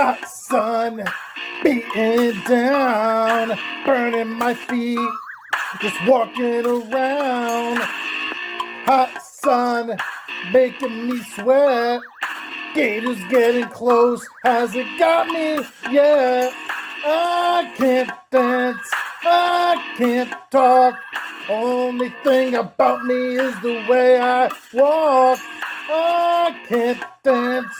Hot sun beating down, burning my feet, just walking around. Hot sun making me sweat. Gators getting close, has it got me? Yeah, I can't dance, I can't talk. Only thing about me is the way I walk. I can't dance.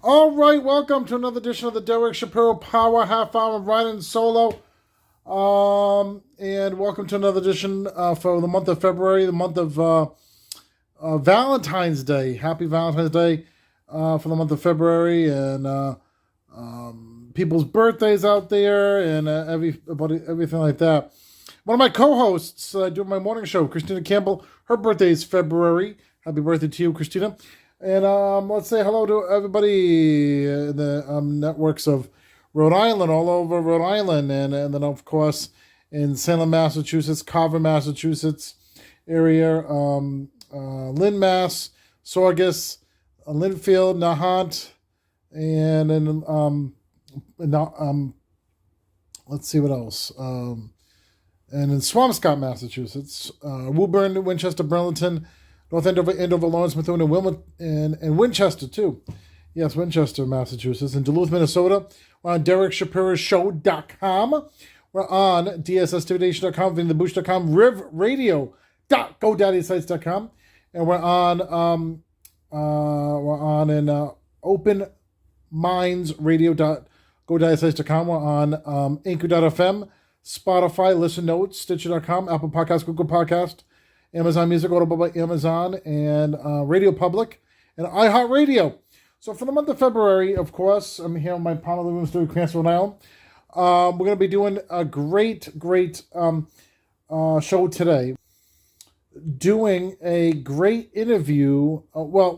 All right, welcome to another edition of the Derek Shapiro Power Half Hour Riding Solo. And welcome to another edition for the month of February, the month of Valentine's Day. Happy Valentine's Day for the month of February, and people's birthdays out there, and everything like that. One of my co-hosts doing my morning show, Christina Campbell, her birthday is February. Happy birthday to you, Christina. And let's say hello to everybody in the networks of Rhode Island, all over Rhode Island, and then, of course, in Salem, Massachusetts, Carver, Massachusetts area, Lynn, Mass, Saugus, Linfield, Nahant, and then, let's see what else. And in Swampscott, Massachusetts, Woburn, Winchester, Burlington, North Andover, Lawrence, Methuen, and Wilmot, and Winchester, too. Yes, Winchester, Massachusetts. In Duluth, Minnesota, we're on DerekShapiroShow.com. We're on DSSTVNation.com, VinTheBoosh.com, RivRadio.GoDaddySites.com. And we're on OpenMindsRadio.GoDaddySites.com. We're on Anchor.fm, Spotify, Listen Notes, Stitcher.com, Apple Podcasts, Google Podcast, Amazon Music, Audible by Amazon, and Radio Public, and iHeartRadio. So for the month of February, of course, I'm here on my Palmer Living Room Studio, Cranston, Rhode Island. We're going to be doing a great show today. Doing a great interview,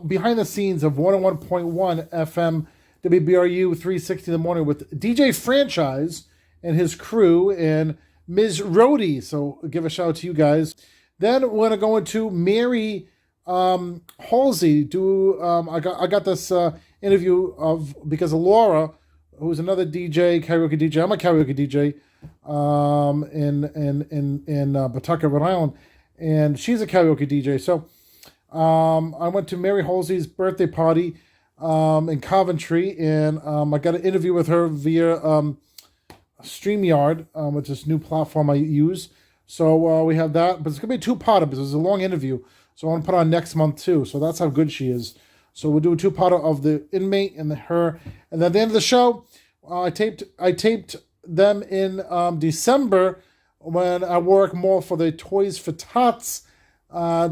behind the scenes of 101.1 FM WBRU 360 in the morning with DJ Franchise and his crew and Ms. Rhodey. So give a shout out to you guys. Then we're going to go into Mary Halsey. I got this interview because of Laura, who's another DJ, karaoke DJ. I'm a karaoke DJ in Pawtucket, Rhode Island, and she's a karaoke DJ. So I went to Mary Halsey's birthday party in Coventry, and I got an interview with her via StreamYard, which is this new platform I use. So we have that, but it's going to be a two-parter because it's a long interview. So I want to put on next month too. So that's how good she is. So we'll do a two-parter of the inmate and her. And then at the end of the show, I taped them in December when I worked more for the Toys for Tots,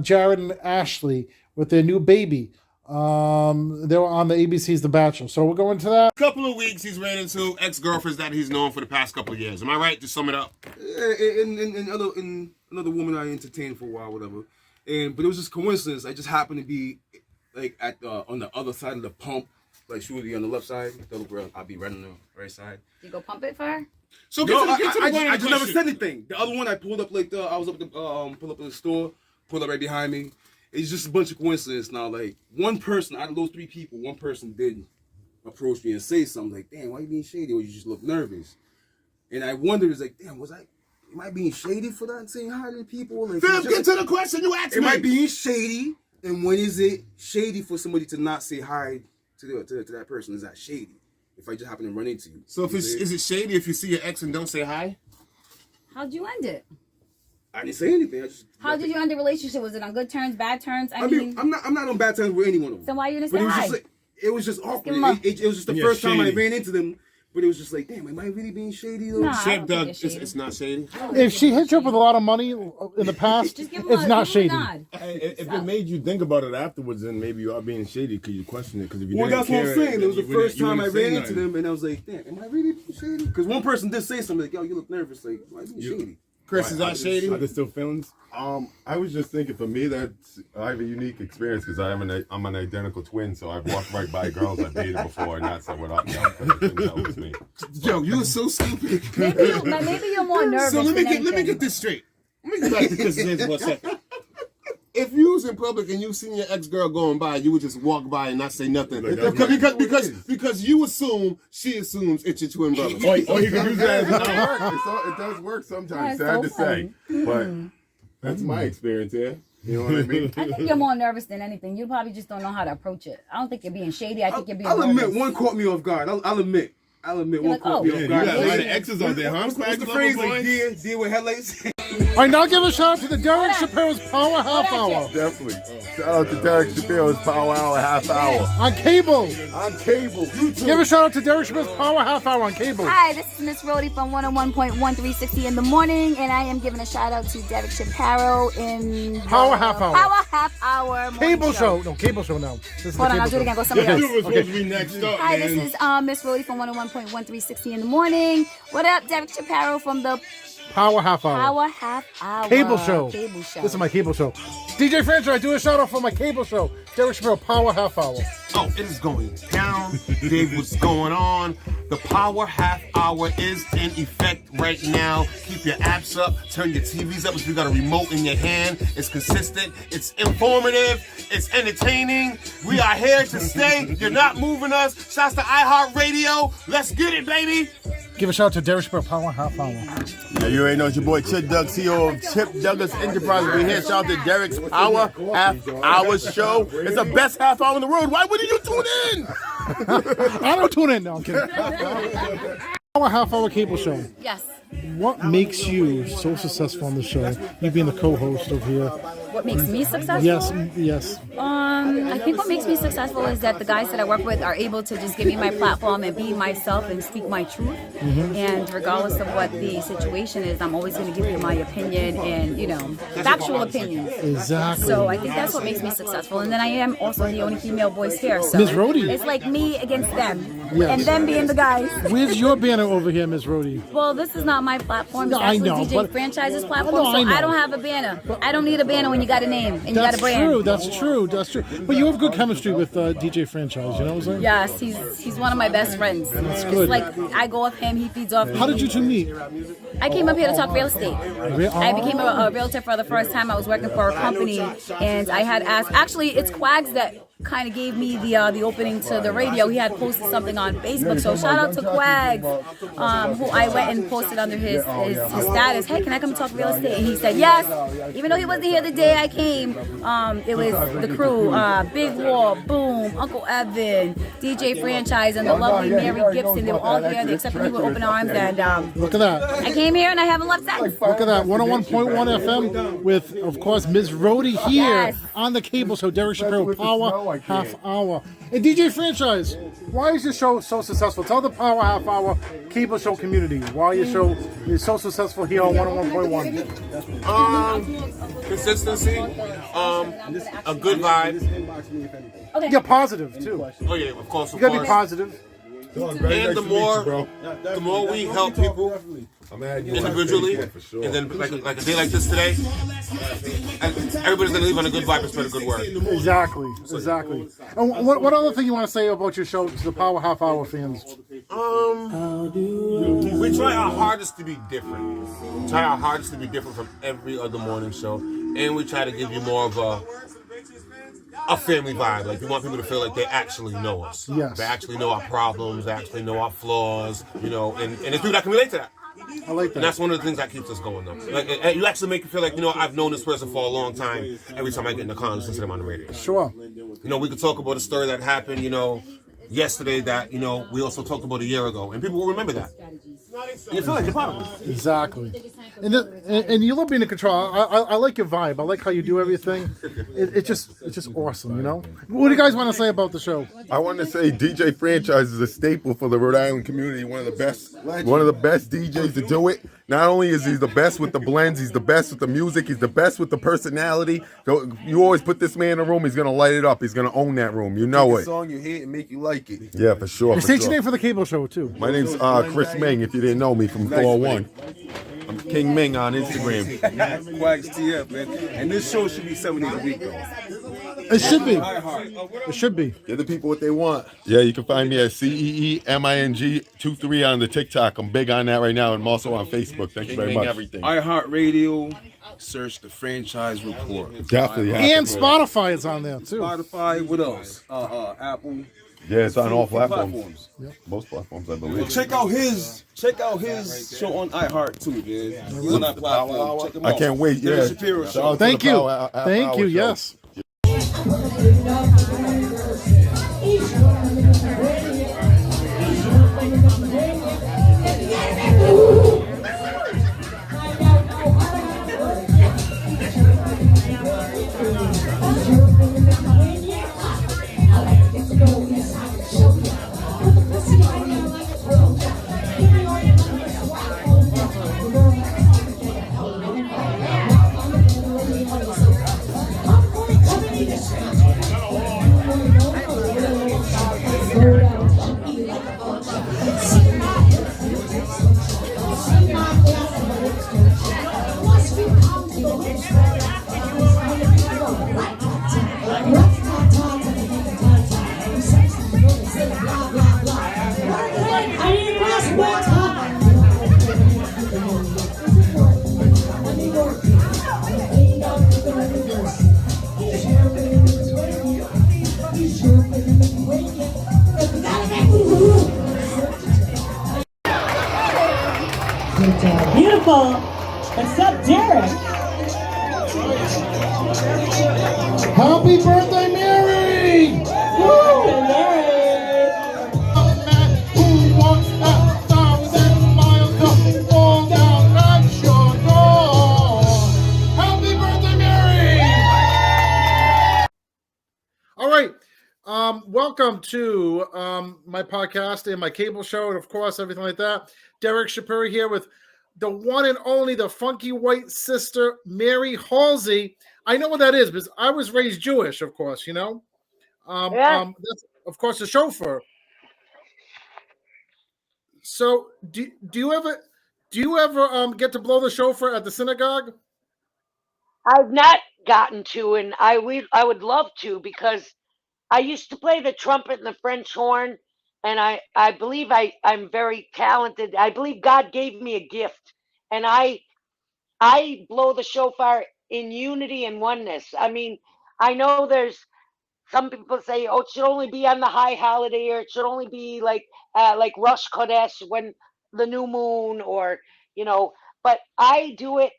Jared and Ashley, with their new baby. They were on the ABC's The Bachelor. So we'll go into that. Couple of weeks, he's ran into ex-girlfriends that he's known for the past couple of years. Am I right? To sum it up. In another woman I entertained for a while, whatever. But it was just coincidence. I just happened to be like on the other side of the pump. Like she would be on the left side. The other girl, I'd be right on the right side. You go pump it for her? So I just never said anything. The other one I pulled up I was up to pull up in the store, pulled up right behind me. It's just a bunch of coincidence now. Like one person out of those three people, one person did approach me and say something like, "Damn, why you being shady?" Or you just look nervous. And I wondered, it's like, "Damn, am I being shady for that and saying hi to people?" Like, Phil, get to the question you asked me. Am I being shady? And when is it shady for somebody to not say hi to that person? Is that shady? If I just happen to run into you. So is it shady if you see your ex and don't say hi? How'd you end it? I didn't say anything. How did you end the relationship? Was it on good terms, bad terms? I mean, I'm not on bad terms with any one of them. So why you didn't say hi? It was just awkward. It was just the first time I ran into them. But it was just like, damn, am I really being shady though? Nah, Shit, Doug, it's not shady. If she hit you up with a lot of money in the past, it's not shady. If it made you think about it afterwards, then maybe you are being shady because you question it. Because if you that's what I'm saying. It was the first time I ran into them, and I was like, damn, am I really being shady? Because one person did say something like, yo, you look nervous. Like, why are you being shady? Chris, is that shady? Are there still feelings? I was just thinking, for me, that I have a unique experience because I'm an identical twin, so I've walked right by girls I've dated before and not said what up. That was me. Joe, you are so stupid. Maybe you're more nervous. So let me get this straight. Let me go back to Chris's answer for a second. If you was in public and you seen your ex-girl going by, you would just walk by and not say nothing. Like, Because you assume, she assumes it's your twin brother. Or you can use that as it does work sometimes, sad to say. But that's my experience here. You know what I mean? I think you're more nervous than anything. You probably just don't know how to approach it. I don't think you're being shady. I think you're being I'll nervous. admit, one caught me off guard. I'll admit one like, caught me oh. off You guard. got a lot of exes out there, huh? What's the phrase? Like, deer with headlights? All right, now give a shout out to the Derek Shapiro's Power Half Hour Definitely. Shout out to Derek Shapiro's Power Hour Half Hour. on cable. On cable. YouTube. Give a shout out to Derek Shapiro's Power Half Hour on cable. Hi, this is Miss Rhodey from 101.1360 in the morning, and I am giving a shout out to Derek Shapiro in Power Half Hour. Power Half Hour morning Cable show. No, cable show now. This is Hold the on, I'll cable do it show. again. Go somebody else. You were supposed to be next up, Hi, man. this is Miss Rhodey from 101.1360 in the morning. What up, Derek Shapiro from the Power Half Hour. Power Half Hour Cable show. Cable show. This is my cable show. DJ Franchise, do a shout out for my cable show. Derek Shapiro Power Half Hour. Oh, it is going down. Dave, what's going on? The Power Half Hour is in effect right now. Keep your apps up. Turn your TVs up if you got a remote in your hand. It's consistent. It's informative. It's entertaining. We are here to stay. You're not moving us. Shouts to iHeartRadio. Let's get it, baby. Give a shout out to Derek Shapiro Power Half Hour. Yeah, you already know it's your boy Chip Doug, CEO of Chip Douglas Enterprises. We're here. Shout out to Derek's Power Half Hour show. It's the best half hour in the world. Why wouldn't you tune in? I don't tune in. No, I'm kidding. Power Half Hour cable show. Yes. What makes you so successful on the show? You being the co-host of here. What makes me successful? Yes. I think what makes me successful is that the guys that I work with are able to just give me my platform and be myself and speak my truth. And regardless of what the situation is, I'm always going to give you my opinion and, factual opinions. Exactly. So I think that's what makes me successful. And then I am also the only female voice here. So Ms. Rhodey. it's like me against them. Yes. And them being the guys. Where's your banner over here, Ms. Rhodey? Well, this is not my platform. It's No, I actually know, DJ but- Franchise's platform. No, so I know. I don't have a banner. I don't need a banner when you got a name and you got a That's brand. true. That's true. But you have good chemistry with DJ Franchise. You know what I'm saying? Yes, he's one of my best friends. It's good. like I go off him, he feeds off me. How did you two meet? I came up here to talk real estate. I became a realtor for the first time. I was working for a company, and I had asked. Actually, it's Quags that kind of gave me the opening to the radio. He had posted something on Facebook, so shout out to Quags, who I went and posted under his status. Hey, can I come talk real estate? And he said yes. Even though he wasn't here the day I came, it was the crew, Big Wall, Boom, Uncle Evan, DJ Franchise, and the lovely Mary Gibson. They were all here. They accepted me with open arms, and Look at that. I came here and I haven't left since. Look at that. 101.1 FM with, of course, Ms. Rhodey here Yes. on the cable show. Derek Shapiro Power Half Hour. And DJ Franchise, why is your show so successful? Tell the Power Half Hour cable show community why your show is so successful here on 101.1. Consistency. A good vibe. Yeah, positive too. Oh yeah, of course. You gotta be positive. And the more we help people individually, and then like a day like this today, everybody's gonna leave on a good vibe and spread a good word. Exactly. And what other thing you want to say about your show to the Power Half Hour fans? We try our hardest to be different. From every other morning show, and we try to give you more of a family vibe. Like, we want people to feel like they actually know us. Yes. They actually know our problems. They actually know our flaws. And it's people that can relate to that. I like And that. that's one of the things that keeps us going, though. Like, you actually make it feel like, I've known this person for a long time every time I get in the car and listen to them on the radio. Sure. We could talk about a story that happened, yesterday that, we also talked about a year ago. And people will remember that. And you feel like you're part of it. Exactly. And you love being in control. I like your vibe. I like how you do everything. It's just awesome, What do you guys want to say about the show? I want to say DJ Franchise is a staple for the Rhode Island community. One of the best DJs to do it. Not only is he the best with the blends, he's the best with the music, he's the best with the personality. So you always put this man in a room, he's gonna light it up. He's gonna own that room. You know it. Song you hate and make you like it. Yeah, for sure. And state your name for the cable show too. My name's Chris Ming. If you didn't know me from 401, I'm King Ming on Instagram. Quags TF, man. And this show should be 7 days a week, though. It should be. iHeart. It should be. Give the people what they want. Yeah, you can find me at CEEMING23 on the TikTok. I'm big on that right now, and I'm also on Facebook. Thank you very much. Everything. iHeartRadio. Search the franchise report. Definitely. And Spotify is on there too. Spotify. What else? Apple. Yeah, it's on all platforms. Platforms. Most platforms, I believe. Check out his show on iHeart too, man. He's on that platform. Check him out. I can't wait. Yeah. Shapiro Shout show. out to Thank the you. Power Thank you. Hour show. Yes. Beautiful. What's up, Derek? Happy birthday, Mary! Woo, Derek. A man who walks 1,000 miles to fall down at your door. Happy birthday, Mary! All right. Welcome to my podcast and my cable show, and of course, everything like that. Derek Shapiro here with the one and only, the funky white sister, Mary Halsey. I know what that is because I was raised Jewish, of course, you know. That's, of course, the chauffeur. So, do you ever get to blow the chauffeur at the synagogue? I've not gotten to, and I would love to, because I used to play the trumpet and the French horn, and I believe I'm very talented. I believe God gave me a gift, and I blow the shofar in unity and oneness. I mean, I know there's some people say, oh, it should only be on the high holiday, or it should only be like Rosh Chodesh, when the new moon, or but I do it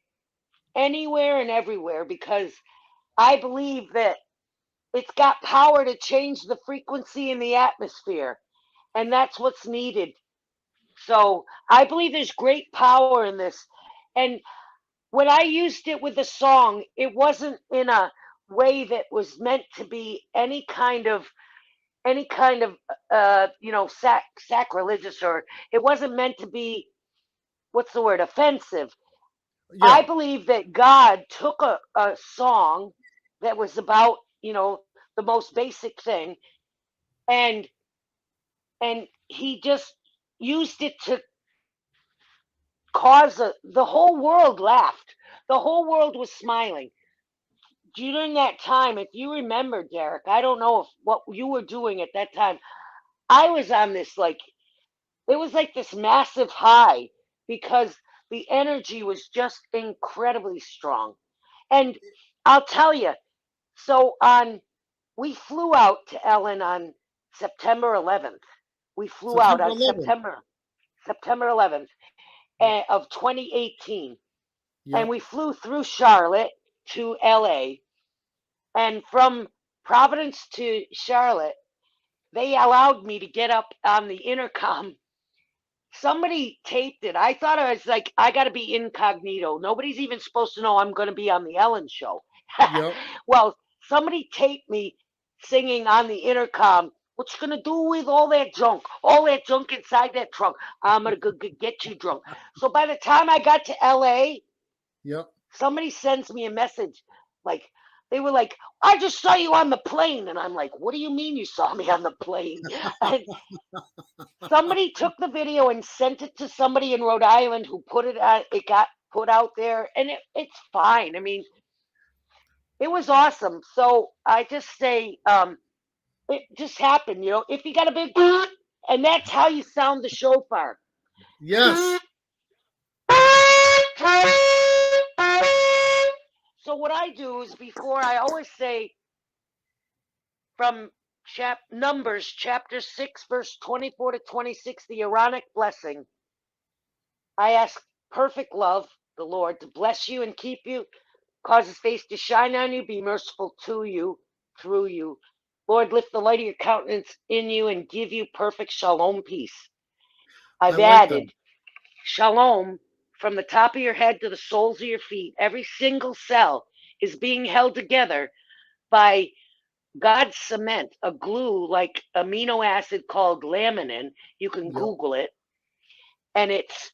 anywhere and everywhere, because I believe that it's got power to change the frequency in the atmosphere, and that's what's needed. So I believe there's great power in this. And when I used it with the song, it wasn't in a way that was meant to be any kind of sacrilegious, or it wasn't meant to be, what's the word, offensive. I Yeah. believe that God took a song that was about, the most basic thing, and he just used it to cause the whole world laughed. The whole world was smiling. During that time, if you remember, Derek, I don't know what you were doing at that time. I was on this, it was like this massive high, because the energy was just incredibly strong. And I'll tell you, so we flew out to Ellen on September 11th. We flew out September on 11th. September 11th of 2018. Yeah. And we flew through Charlotte to LA. And from Providence to Charlotte, they allowed me to get up on the intercom. Somebody taped it. I thought I was like, I got to be incognito. Nobody's even supposed to know I'm going to be on the Ellen show. Yep. Well, somebody taped me singing on the intercom, what you going to do with all that junk? All that junk inside that trunk. I'm going to go get you drunk. So by the time I got to LA, Yep. somebody sends me a message. Like, they were like, I just saw you on the plane. And I'm like, what do you mean you saw me on the plane? And somebody took the video and sent it to somebody in Rhode Island who put it out. It got put out there, and it's fine. I mean, it was awesome. So I just say, it just happened, you know. If you got a big, and that's how you sound the shofar. Yes. So what I do is before I always say from Numbers chapter 6 verse 24 to 26, the Aaronic blessing. I ask perfect love, the Lord, to bless you and keep you, cause his face to shine on you, be merciful to you, through you. Lord, lift the light of your countenance in you and give you perfect shalom peace. I I've like that. added shalom from the top of your head to the soles of your feet. Every single cell is being held together by God's cement, a glue like amino acid called laminin. You can Yep. Google it, and it's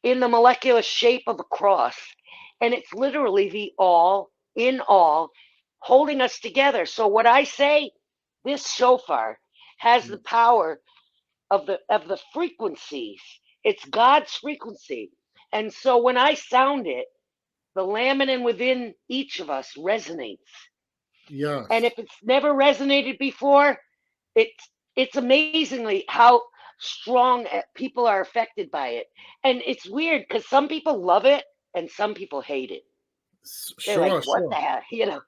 in the molecular shape of a cross, and it's literally the all in all holding us together. So what I say, this shofar has the Yep. power of the frequencies. It's God's frequency. And so when I sound it, the laminin within each of us resonates. And Yes. if it's never resonated before, it's amazingly how strong people are affected by it. And it's weird because some people love it and some people hate it. They're like, Sure, what sure. the hell, you know?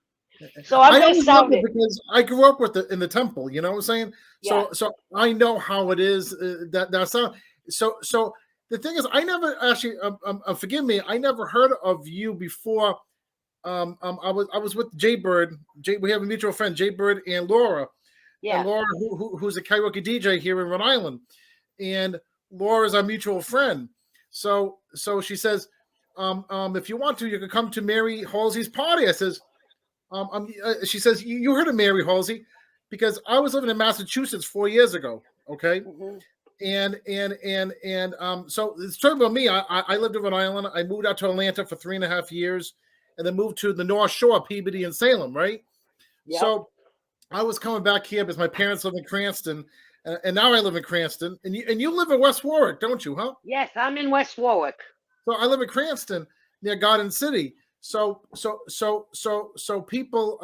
So I'm I gonna always loved sound it it. because I grew up with it in the temple. You know what I'm saying? Yeah. So I know how it is. That sound. So the thing is, I never actually. Forgive me. I never heard of you before. I was with Jay Bird. We have a mutual friend, Jay Bird and Laura. And Yeah. Laura, who's a karaoke DJ here in Rhode Island, and Laura's our mutual friend. So she says, if you want to, you can come to Mary Halsey's party. I says, she says, you heard of Mary Halsey because I was living in Massachusetts 4 years ago. Okay. Hmm. And so it's talking about me. I lived in Rhode Island. I moved out to Atlanta for 3.5 years and then moved to the North Shore, Peabody and Salem, right? Yep. So I was coming back here because my parents live in Cranston, and now I live in Cranston. And you live in West Warwick, don't you, huh? Yes, I'm in West Warwick. So I live in Cranston near Garden City. So people.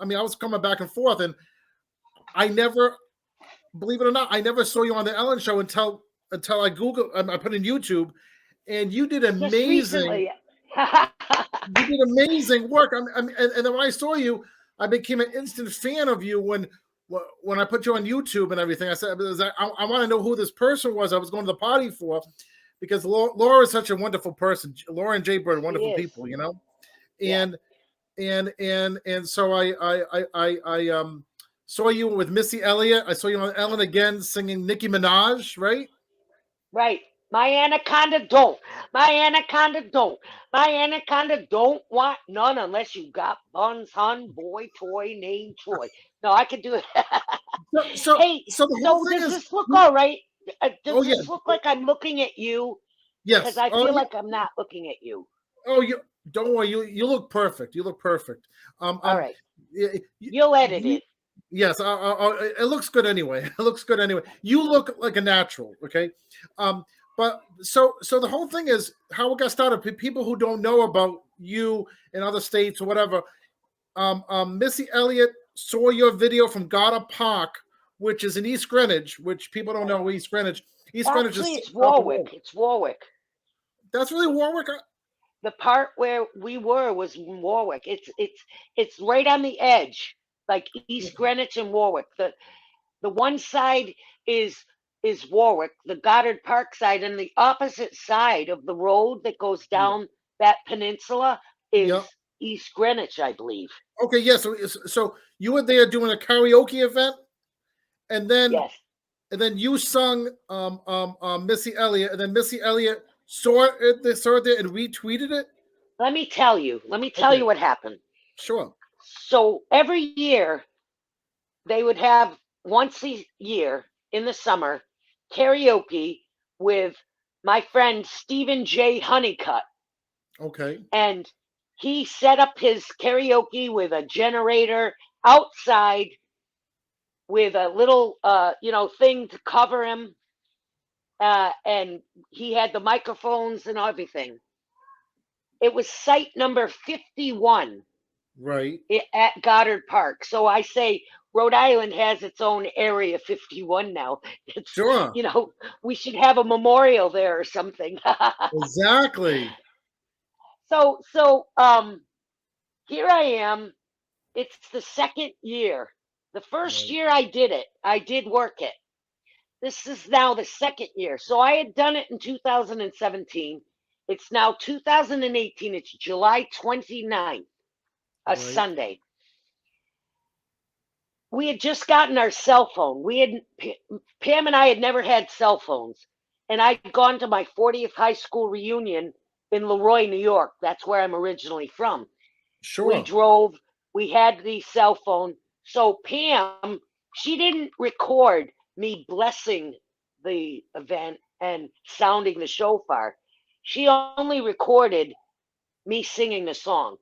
I mean, I was coming back and forth, and I never, believe it or not, I never saw you on the Ellen Show until I Googled. I put in YouTube, and you did Just amazing. recently. You did amazing work. And then when I saw you, I became an instant fan of you when I put you on YouTube and everything. I said, I want to know who this person was I was going to the party for, because Laura is such a wonderful person. Laura and Jay Bird are She wonderful is. people, you know. Yeah. And so I saw you with Missy Elliott. I saw you on Ellen again singing Nicki Minaj, right? Right. My anaconda don't. My anaconda don't. My anaconda don't want none unless you got buns, hun, boy, toy, named Troy. No, I could do it. So so Hey, so the whole so thing does is, this look all right? oh Does yeah, this look like I'm looking at you? Because yes, I oh feel yeah. like I'm not looking at you. Oh, you don't worry. You look perfect. You look perfect. Um, All um, right. y- y- You'll edit you, it. yes. It looks good anyway. It looks good anyway. You look like a natural. Okay. Um, but so the whole thing is how it got started. People who don't know about you in other states or whatever. Missy Elliott saw your video from Gotta Park, which is in East Greenwich, which people don't Right. know East Greenwich. East Greenwich Actually, is it's up the road. Warwick. It's Warwick. That's really Warwick. The part where we were was in Warwick. It's right on the edge, like East Greenwich and Warwick. The one side is Warwick, the Goddard Park side, and the opposite side of the road that goes Yeah. down that peninsula Yeah. is East Greenwich, I believe. Okay, yeah. So you were there doing a karaoke event, and then Yes. you sung Missy Elliott, and then Missy Elliott saw it there and retweeted it. Let me tell you Okay, what happened. sure. So every year they would have once a year in the summer karaoke with my friend Stephen J. Honeycutt. Okay. And he set up his karaoke with a generator outside with a little thing to cover him, and he had the microphones and everything. It was site number 51 Right. at Goddard Park. So I say Rhode Island has its own Area 51 now. It's, Sure. we should have a memorial there or something. Exactly. So here I am. It's the second year. The first Right. year I did it, I did work it. This is now the second year. So I had done it in 2017. It's now 2018. It's July 29th, a Right. Sunday. We had just gotten our cell phone. Pam and I had never had cell phones. And I'd gone to my 40th high school reunion in Leroy, New York. That's where I'm originally from. We Sure. drove, we had the cell phone. So Pam, she didn't record me blessing the event and sounding the shofar. She only recorded me singing the song.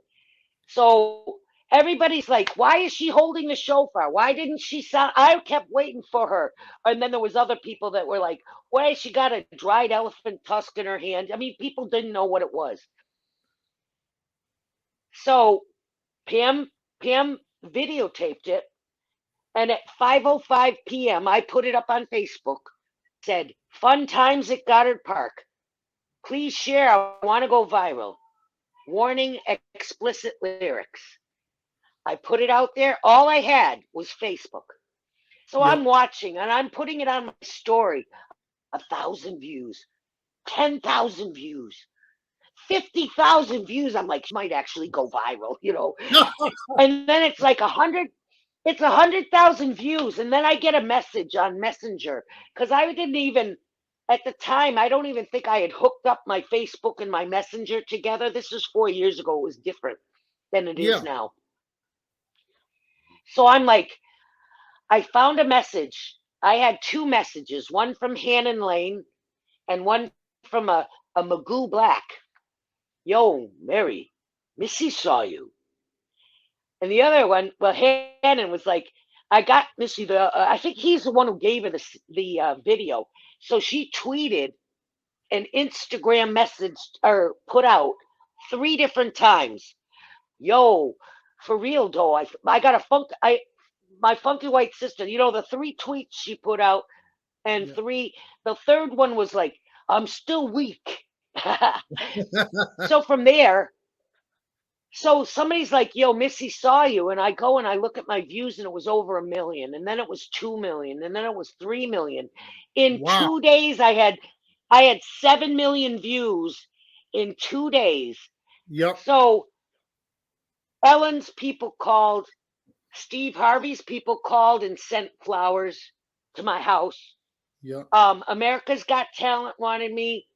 So everybody's like, why is she holding the shofar? Why didn't she sound? I kept waiting for her. And then there was other people that were like, why has she got a dried elephant tusk in her hand? I mean, people didn't know what it was. So Pam videotaped it, and at 5:05 p.m. I put it up on Facebook. Said, "Fun times at Goddard Park. Please share. I want to go viral. Warning: explicit lyrics." I put it out there. All I had was Facebook. So I'm Yep. watching and I'm putting it on my story. 1,000 views, 10,000 views, 50,000 views. I'm like, might actually go viral. And then it's like 100,000 views. And then I get a message on Messenger because I didn't even, at the time, I don't even think I had hooked up my Facebook and my Messenger together. This was 4 years ago. It was different than it is Yeah. now. So I'm like, I found a message. I had two messages, one from Hannon Lane and one from a Magoo Black. Yo, Mary, Missy saw you. And the other one, well, Hannon was like, I got Missy. I think he's the one who gave her the video. So she tweeted an Instagram message or put out 3 different times. Yo, for real though, I got a my funky white sister. The 3 tweets she put out, and Yeah. the third one was like, I'm still weak. So from there, so somebody's like, yo, Missy saw you. And I go and I look at my views and it was over 1 million. And then it was 2 million. And then it was 3 million. In Wow. 2 days, I had 7 million views in 2 days. Yep. So Ellen's people called, Steve Harvey's people called and sent flowers to my house. Yep. America's Got Talent wanted me.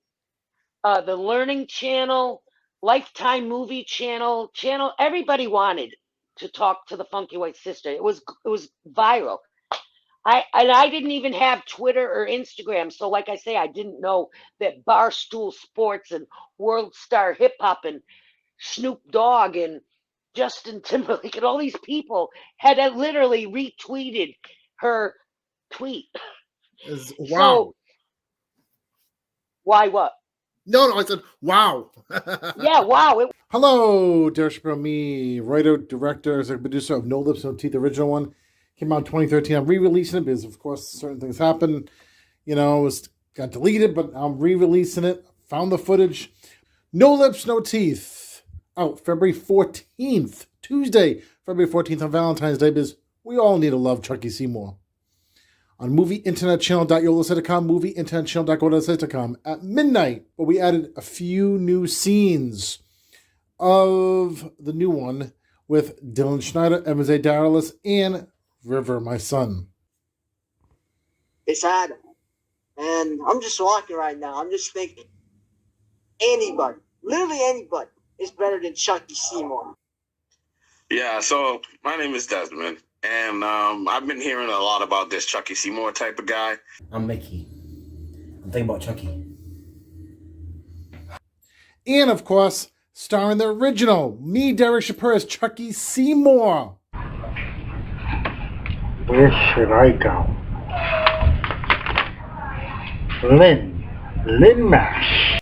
The Learning Channel, Lifetime Movie Channel, everybody wanted to talk to the Funky White Sister. It was viral. I didn't even have Twitter or Instagram, so like I say, I didn't know that Barstool Sports and World Star Hip Hop and Snoop Dogg and Justin Timberlake and all these people had literally retweeted her tweet. Wow. So why what? No, I said wow. Yeah, wow. Hello, Derek Shapiro, me, writer, director, executive producer of No Lips, No Teeth. The original one came out in 2013. I'm re-releasing it because, of course, certain things happen. It got deleted, but I'm re-releasing it. Found the footage. No Lips, No Teeth. Out February 14th, Tuesday, February 14th on Valentine's Day, because we all need to love Chucky Seymour. On movieinternetchannel.yolosite.com, movieinternetchannel.go.site.com at midnight. But we added a few new scenes of the new one with Dylan Schneider, Evans A. Daralis, and River, my son. It's Adam. And I'm just walking right now. I'm just thinking, anybody, literally anybody, is better than Chucky Seymour. Yeah, so my name is Desmond, and I've been hearing a lot about this Chucky Seymour type of guy. I'm Mickey. I'm thinking about Chucky. And, of course, starring the original, me, Derek Shapiro, as Chucky Seymour. Where should I go? Lynn Mash.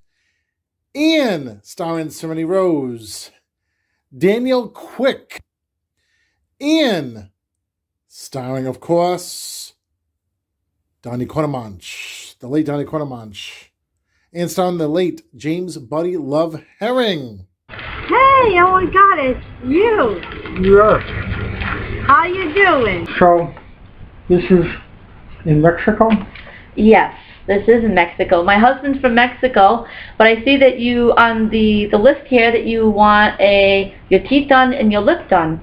And starring Serenity Rose, Daniel Quick. And starring, of course, Donnie Cordemanch, the late Donnie Cordemanch. And starring the late James Buddy Love Herring. Hey, oh my God, it's you. Yes. How you doing? So, this is in Mexico? Yes, this is in Mexico. My husband's from Mexico, but I see that you on the list here that you want your teeth done and your lip done.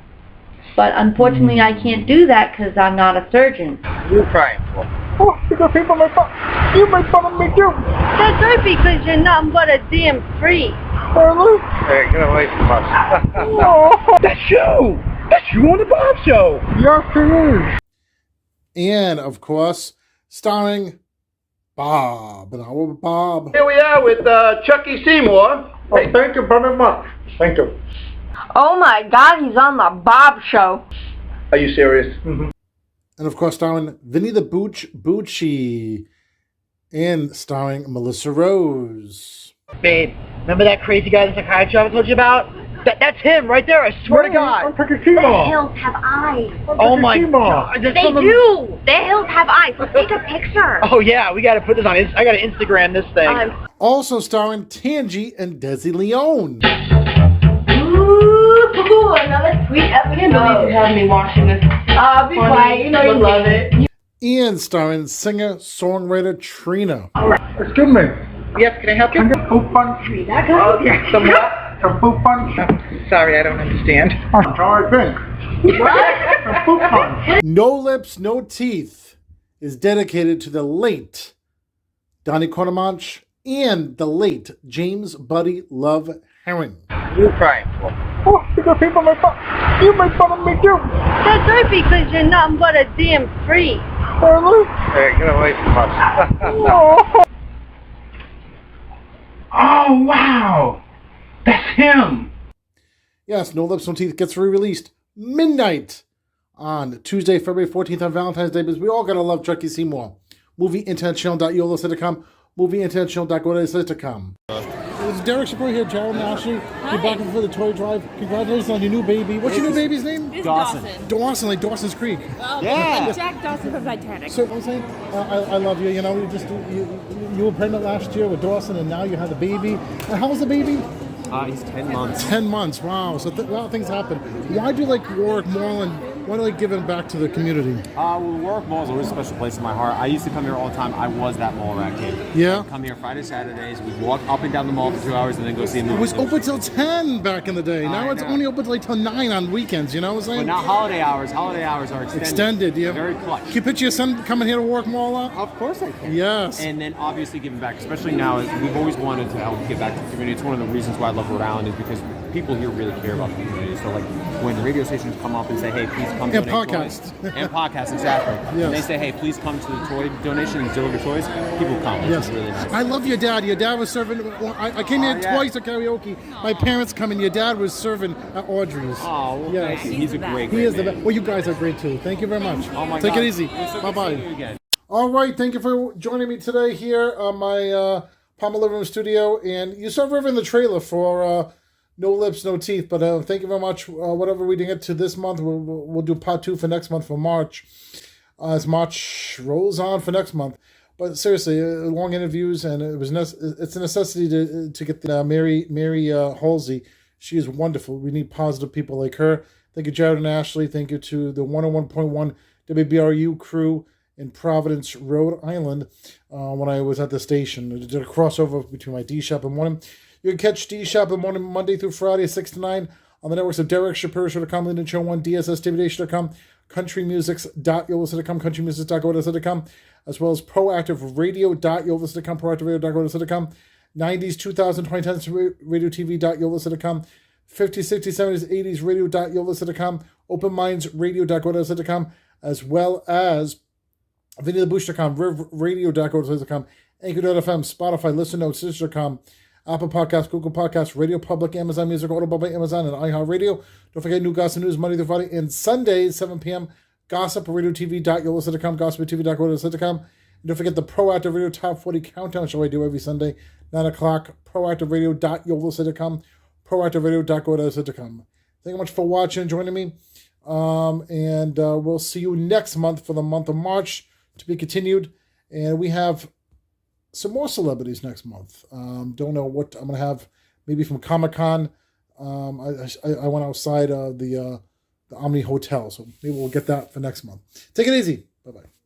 But unfortunately, I can't do that because I'm not a surgeon. You're crying for? Oh, because people make fun. You make fun of me too. That's right, because you're nothing but a damn freak. Really? Hey, get away from us. Oh. That's you! That's you on the Bob Show! Yes, it is. And, of course, starring Bob. And our Bob. Here we are with Chucky Seymour. Oh, thank you very much. Thank you. Oh my God, he's on the Bob Show. Are you serious? Mm-hmm. And, of course, starring Vinny the Booch Bucci. And starring Melissa Rose. Babe, remember that crazy guy in the psychiatry I told you about? That's him right there, I swear to God. The hills have eyes. Oh my God. They do. The hills have eyes. Let's take a picture. Oh yeah, we gotta put this on. I gotta Instagram this thing. Also starring Tangi and Desi Leone. Ooh, another sweet episode. I can't believe you have me watching this. Be quiet. You know you love it. And starring singer-songwriter Trina. Excuse me. Yes, can I help you? Some fruit punch. Oh, yeah. Some what? Some fruit punch. Sorry, I don't understand. That's how I think. What? Some fruit punch. No Lips, No Teeth is dedicated to the late Donnie Cordemanch and the late James Buddy Love Herring. You're crying for? Oh, because people make fun. You make fun of me too. That's right, because you're nothing but a damn freak. Really? Hey, get away from us. Oh. Oh, wow. That's him. Yes, No Lips, No Teeth gets re-released midnight on Tuesday, February 14th on Valentine's Day, because we all gotta love Chucky Seymour. MovieInternetChannel.yolo.com, MovieInternetChannel.go.com. It's Derek Shapiro here, Gerald and Ashley. You're back for the toy drive. Congratulations on your new baby. What's your new baby's name? It's Dawson. Dawson, like Dawson's Creek. Yeah. Jack Dawson from Titanic. So I'm saying, I love you. You know, you were pregnant last year with Dawson, and now you have the baby. And how was the baby? He's 10 months. 10 months. Wow. So a lot of things happen. Why do you like Warwick Mall, and why do you like giving back to the community? Well, Warwick Mall is always a special place in my heart. I used to come here all the time. I was that mall rat kid. Yeah. I'd come here Friday, Saturdays. We'd walk up and down the mall for 2 hours and then go see a movie. It was open till 10 back in the day. Now it's only open till 9 on weekends. You know what I'm saying? But now holiday hours are extended. Extended, yeah. Very clutch. Can you picture your son coming here to Warwick Mall a lot? Of course I can. Yes. And then obviously giving back, especially now, we've always wanted to help give back to the community. It's one of the reasons why I love Rhode Island is because people here really care about the community. So like when radio stations come up and say, hey, please come and donate podcasts. toys. And podcasts, exactly. Yes. And they say, hey, please come to the toy donation and deliver toys. People come, which Yes. is really nice. I love your dad. Your dad was serving. I came here twice to karaoke. My parents come and your dad was serving at Audrey's. Oh, well, yes. thank you. He's a great He is the man. best. Well, you guys are great too. Thank you very much. Oh my Take God. it easy. So Bye bye. good seeing you again. All right. Thank you for joining me today here on my Palmer Living Room studio. And you saw River in the trailer for No Lips, No Teeth. But thank you very much. Whatever we didn't get to this month, we'll do part 2 for next month for March. As March rolls on for next month. But seriously, long interviews, and it's a necessity to get the Mary Halsey. She is wonderful. We need positive people like her. Thank you, Jared and Ashley. Thank you to the 101.1 WBRU crew in Providence, Rhode Island, when I was at the station. I did a crossover between my D-Shop and Morning. You can catch D-Shop in Morning Monday through Friday, 6 to 9, on the networks of Derek Shapiro Show.com, Linden Show 1, DSSTVDation.com, countrymusics.yolista.com, countrymusics.go.com, as well as proactiveradio.yolista.com, proactiveradio.go.com, 90s, 2000s, 2010s, radiotv.yolista.com, 50s, 60s, 70s, 80s, radio.yolista.com, openmindsradio.go.com, as well as videothebush.com, radio.go.com, anchor.fm, Spotify, Listen Notes, Stitcher.com, Apple Podcasts, Google Podcasts, Radio Public, Amazon Music, Audible by Amazon, and iHeartRadio. Don't forget New Gossip News Monday through Friday and Sundays, 7 p.m. Gossip, radiotv.yolista.com, gossiptv.go.com. And don't forget the Proactive Radio Top 40 Countdown Show I do every Sunday, 9 o'clock, proactiveradio.yolista.com, proactiveradio.go.com. Thank you much for watching and joining me. And we'll see you next month for the month of March to be continued. And we have some more celebrities next month. Don't know what I'm going to have. Maybe from Comic-Con. I went outside of the Omni Hotel, so maybe we'll get that for next month. Take it easy. Bye-bye.